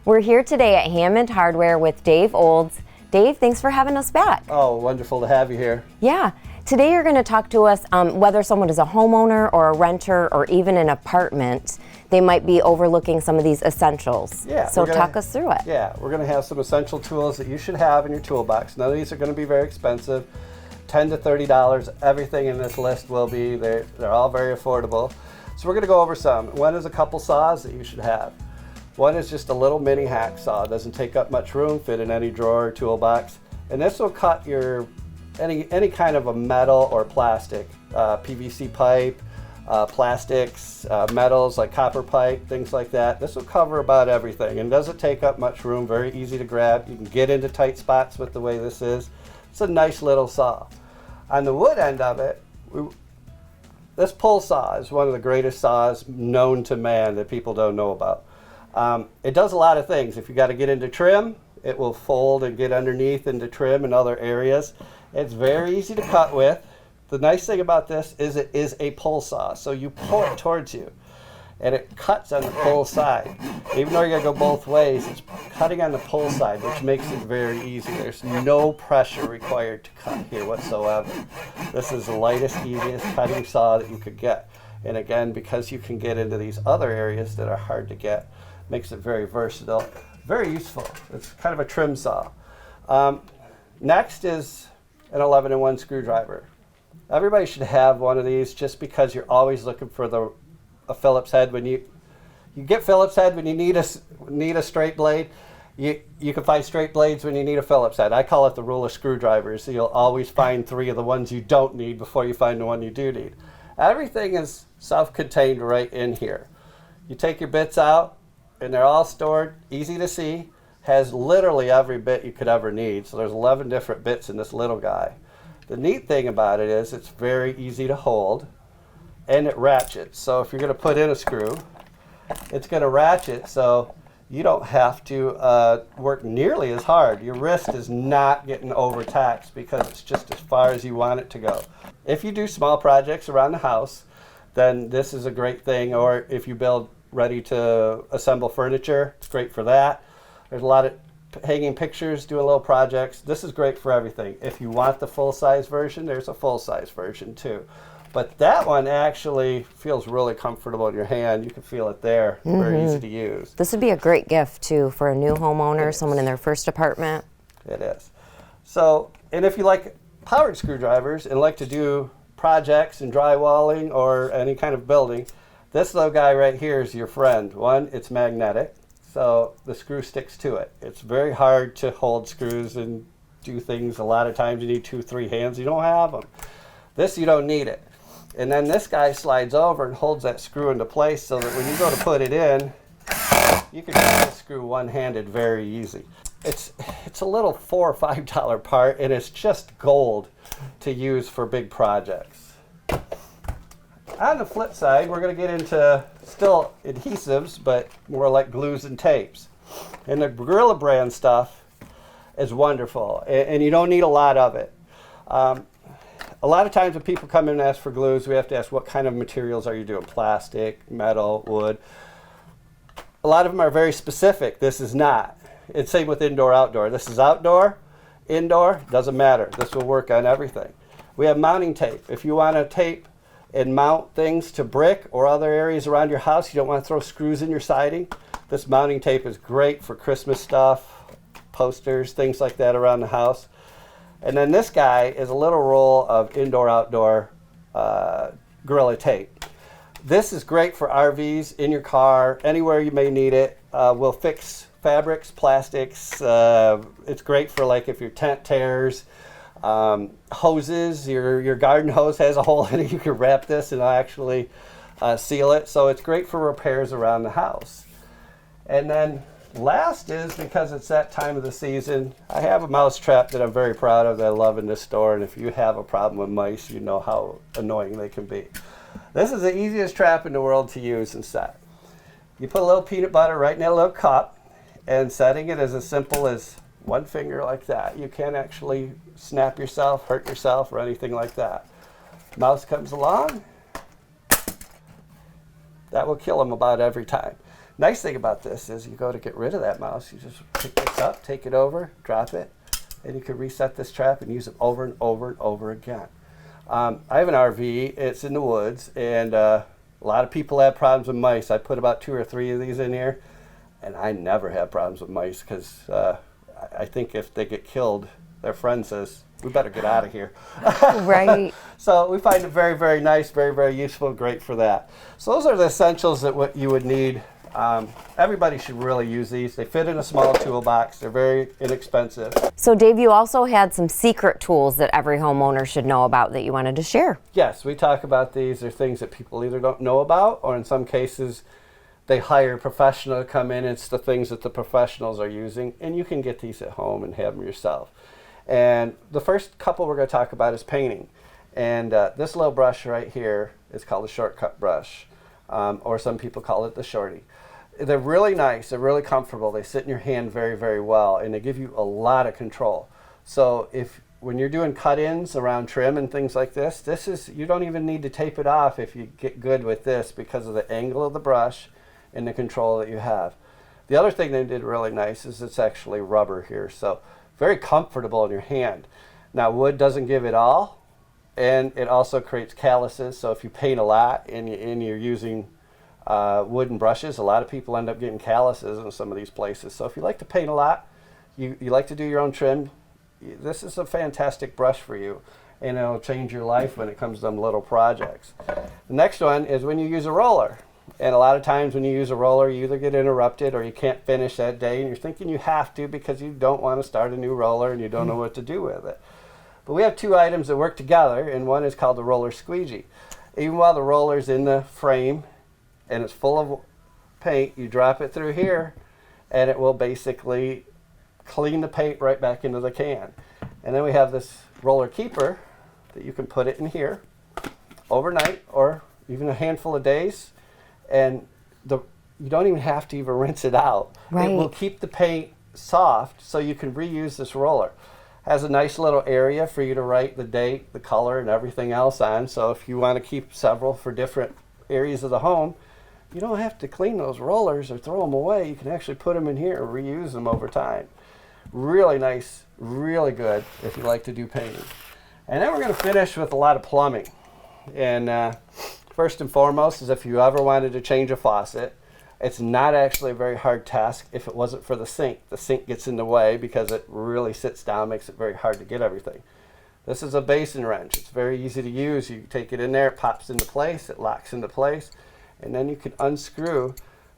We're here today at Hammond Hardware with Dave Olds. Dave, thanks for having us back. Oh, wonderful to have you here. Yeah. Today you're going to talk to us whether someone is a homeowner or a renter or even an apartment, they might be overlooking some of these essentials. Yeah. So talk us through it. Yeah, we're going to have some essential tools that you should have in your toolbox. None of these are going to be very expensive. $10 to $30. Everything in this list will be, they're all very affordable. So we're going to go over some. One is a couple saws that you should have. One is just a little mini hacksaw. It doesn't take up much room, fit in any drawer or toolbox. And this will cut your any kind of a metal or plastic, PVC pipe, plastics, metals like copper pipe, things like that. This will cover about everything and doesn't take up much room, very easy to grab. You can get into tight spots with the way this is. It's a nice little saw. On the wood end of it, this pull saw is one of the greatest saws known to man that people don't know about. It does a lot of things. If you got to get into trim, it will fold and get underneath into trim and other areas. It's very easy to cut with. The nice thing about this is it is a pull saw, so you pull it towards you and it cuts on the pull side. Even though you're going to go both ways, it's cutting on the pull side, which makes it very easy. There's no pressure required to cut here whatsoever. This is the lightest, easiest cutting saw that you could get. And again, because you can get into these other areas that are hard to get, makes it very versatile, very useful. It's kind of a trim saw. Next is an 11-in-1 screwdriver. Everybody should have one of these just because you're always looking for a Phillips head. When you get Phillips head when you need a straight blade, you can find straight blades when you need a Phillips head. I call it the rule of screwdrivers. So you'll always find 3 of the ones you don't need before you find the one you do need. Everything is self-contained right in here. You take your bits out and they're all stored, easy to see, has literally every bit you could ever need. So there's 11 different bits in this little guy. The neat thing about it is it's very easy to hold and it ratchets. So if you're going to put in a screw, it's going to ratchet so you don't have to work nearly as hard. Your wrist is not getting overtaxed because it's just as far as you want it to go. If you do small projects around the house, then this is a great thing. Or if you build ready to assemble furniture, it's great for that. There's a lot of hanging pictures, doing little projects. This is great for everything. If you want the full-size version, there's a full-size version too. But that one actually feels really comfortable in your hand. You can feel it there. Very easy to use. This would be a great gift too for a new homeowner, someone in their first apartment. It is. So, and if you like powered screwdrivers and like to do projects and drywalling or any kind of building, this little guy right here is your friend. One, it's magnetic, so the screw sticks to it. It's very hard to hold screws and do things. A lot of times you need 2, 3 hands. You don't have them. This, you don't need it. And then this guy slides over and holds that screw into place so that when you go to put it in, you can get this screw one-handed very easy. It's a little $4 or $5 part, and it's just gold to use for big projects. On the flip side, we're going to get into still adhesives, but more like glues and tapes. And the Gorilla brand stuff is wonderful, and you don't need a lot of it. A lot of times when people come in and ask for glues, we have to ask what kind of materials are you doing? Plastic, metal, wood. A lot of them are very specific. This is not. It's same with indoor, outdoor. This is outdoor, indoor, doesn't matter. This will work on everything. We have mounting tape. If you want to tape and mount things to brick or other areas around your house, you don't want to throw screws in your siding, this mounting tape is great for Christmas stuff, posters, things like that around the house. And then this guy is a little roll of indoor, outdoor Gorilla tape. This is great for RVs, in your car, anywhere you may need it. We'll fix fabrics, plastics. It's great for like if your tent tears, hoses, your garden hose has a hole in it, you can wrap this and actually seal it. So it's great for repairs around the house. And then last is, because it's that time of the season, I have a mouse trap that I'm very proud of that I love in this store. And if you have a problem with mice, you know how annoying they can be. This is the easiest trap in the world to use and set. You put a little peanut butter right in that little cup, and setting it is as simple as one finger like that. You can't actually snap yourself, hurt yourself, or anything like that. Mouse comes along, that will kill them about every time. Nice thing about this is you go to get rid of that mouse, you just pick this up, take it over, drop it, and you can reset this trap and use it over and over and over again. I have an RV, it's in the woods, and a lot of people have problems with mice. I put about 2 or 3 of these in here, and I never have problems with mice because I think if they get killed, their friend says, we better get out of here. Right. So we find it very, very nice, very, very useful, great for that. So those are the essentials that what you would need. Everybody should really use these. They fit in a small toolbox. They're very inexpensive. So Dave, you also had some secret tools that every homeowner should know about that you wanted to share. Yes, we talk about these. They're things that people either don't know about, or in some cases, they hire a professional to come in. It's the things that the professionals are using, and you can get these at home and have them yourself. And the first couple we're going to talk about is painting. And this little brush right here is called a shortcut brush, or some people call it the shorty. They're really nice, they're really comfortable, they sit in your hand very, very well, and they give you a lot of control. So when you're doing cut-ins around trim and things like this, you don't even need to tape it off if you get good with this because of the angle of the brush and the control that you have. The other thing they did really nice is it's actually rubber here, so very comfortable in your hand. Now wood doesn't give it all, and it also creates calluses, so if you paint a lot and you're using wooden brushes, a lot of people end up getting calluses in some of these places. So if you like to paint a lot, you like to do your own trim, this is a fantastic brush for you, and it'll change your life when it comes to them little projects. The next one is when you use a roller. And a lot of times when you use a roller, you either get interrupted or you can't finish that day, and you're thinking you have to because you don't want to start a new roller and you don't know what to do with it. But we have 2 items that work together, and one is called the roller squeegee. Even while the roller's in the frame and it's full of paint, you drop it through here and it will basically clean the paint right back into the can. And then we have this roller keeper that you can put it in here overnight or even a handful of days, and you don't even have to even rinse it out. Right. It will keep the paint soft so you can reuse this roller. Has a nice little area for you to write the date, the color, and everything else on. So if you want to keep several for different areas of the home, you don't have to clean those rollers or throw them away. You can actually put them in here and reuse them over time. Really nice, really good if you like to do painting. And then we're going to finish with a lot of plumbing. And first and foremost is if you ever wanted to change a faucet, it's not actually a very hard task if it wasn't for the sink. The sink gets in the way because it really sits down, makes it very hard to get everything. This is a basin wrench. It's very easy to use. You take it in there, it pops into place, it locks into place, and then you can unscrew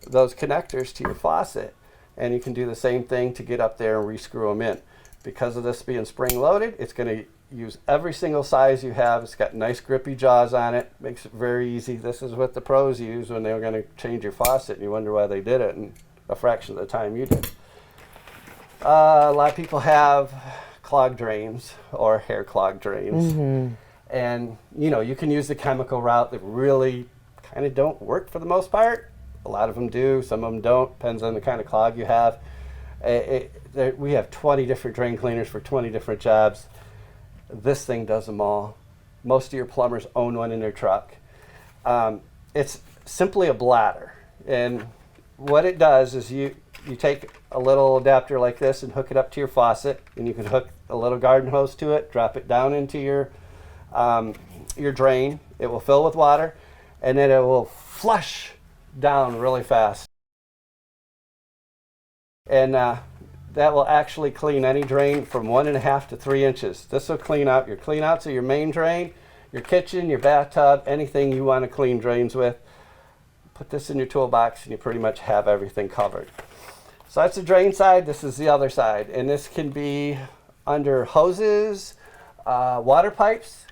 those connectors to your faucet, and you can do the same thing to get up there and rescrew them in. Because of this being spring loaded, it's going to use every single size you have. It's got nice grippy jaws on it, makes it very easy. This is what the pros use when they were going to change your faucet and you wonder why they did it in a fraction of the time you did. A lot of people have clogged drains or hair clogged drains. Mm-hmm. And you can use the chemical route that really kind of don't work for the most part. A lot of them do, some of them don't, depends on the kind of clog you have. We have 20 different drain cleaners for 20 different jobs. This thing does them all. Most of your plumbers own one in their truck. It's simply a bladder, and what it does is you take a little adapter like this and hook it up to your faucet, and you can hook a little garden hose to it, drop it down into your drain. It will fill with water, and then it will flush down really fast. And that will actually clean any drain from 1.5 to 3 inches. This will clean out your cleanouts of your main drain, your kitchen, your bathtub, anything you want to clean drains with. Put this in your toolbox and you pretty much have everything covered. So that's the drain side, this is the other side. And this can be under hoses, water pipes.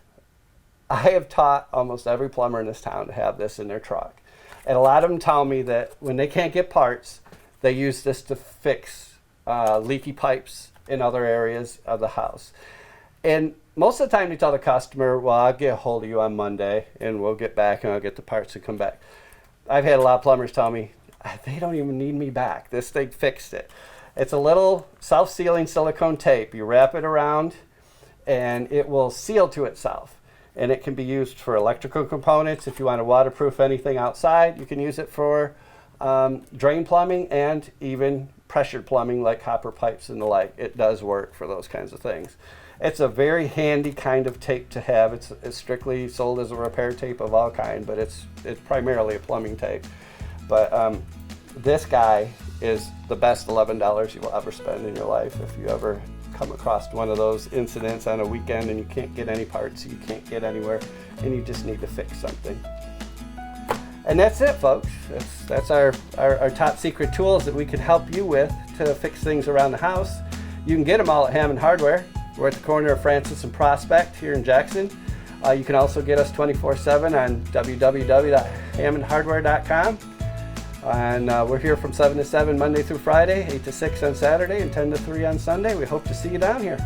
I have taught almost every plumber in this town to have this in their truck. And a lot of them tell me that when they can't get parts, they use this to fix leaky pipes in other areas of the house. And most of the time you tell the customer, well, I'll get a hold of you on Monday and we'll get back and I'll get the parts and come back. I've had a lot of plumbers tell me, they don't even need me back. This thing fixed it. It's a little self-sealing silicone tape. You wrap it around and it will seal to itself. And it can be used for electrical components. If you want to waterproof anything outside, you can use it for drain plumbing and even pressured plumbing like copper pipes and the like. It does work for those kinds of things. It's a very handy kind of tape to have. It's strictly sold as a repair tape of all kind, but it's primarily a plumbing tape. But this guy is the best $11 you will ever spend in your life. If you ever come across one of those incidents on a weekend and you can't get any parts, you can't get anywhere, and you just need to fix something. And that's it, folks. That's our top secret tools that we can help you with to fix things around the house. You can get them all at Hammond Hardware. We're at the corner of Francis and Prospect here in Jackson. You can also get us 24/7 on www.hammondhardware.com. And we're here from 7 to 7 Monday through Friday, 8 to 6 on Saturday, and 10 to 3 on Sunday. We hope to see you down here.